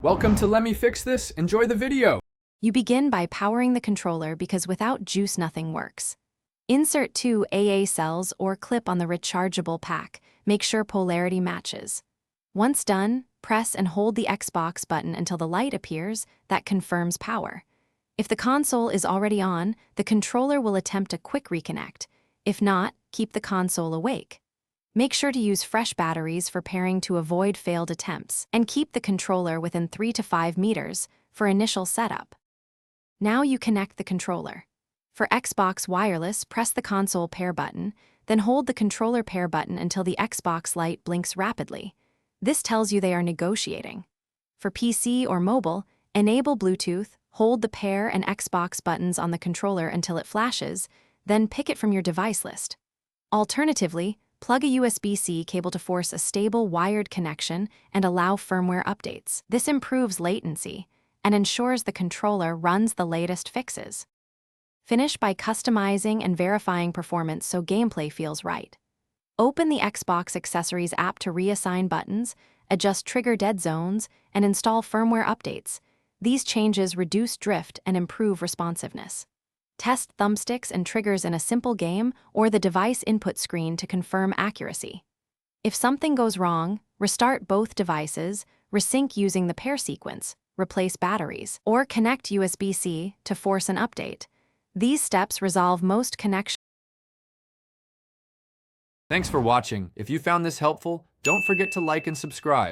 Welcome to Let Me Fix This. Enjoy the video. You begin by powering the controller because without juice nothing works. Insert 2 AA cells or clip on the rechargeable pack. Make sure polarity matches. Once done, press and hold the Xbox button until the light appears. That confirms power. If the console is already on, the controller will attempt a quick reconnect. If not, keep the console awake. Make sure to use fresh batteries for pairing to avoid failed attempts, and keep the controller within 3 to 5 meters for initial setup. Now you connect the controller. For Xbox Wireless, press the console pair button, then hold the controller pair button until the Xbox light blinks rapidly. This tells you they are negotiating. For PC or mobile, enable Bluetooth, hold the pair and Xbox buttons on the controller until it flashes, then pick it from your device list. Alternatively, plug a USB-C cable to force a stable wired connection and allow firmware updates. This improves latency and ensures the controller runs the latest fixes. Finish by customizing and verifying performance so gameplay feels right. Open the Xbox Accessories app to reassign buttons, adjust trigger dead zones, and install firmware updates. These changes reduce drift and improve responsiveness. Test thumbsticks and triggers in a simple game or the device input screen to confirm accuracy. If something goes wrong, restart both devices, resync using the pair sequence, replace batteries, or connect USB-C to force an update. These steps resolve most connections. Thanks for watching. If you found this helpful, don't forget to like and subscribe.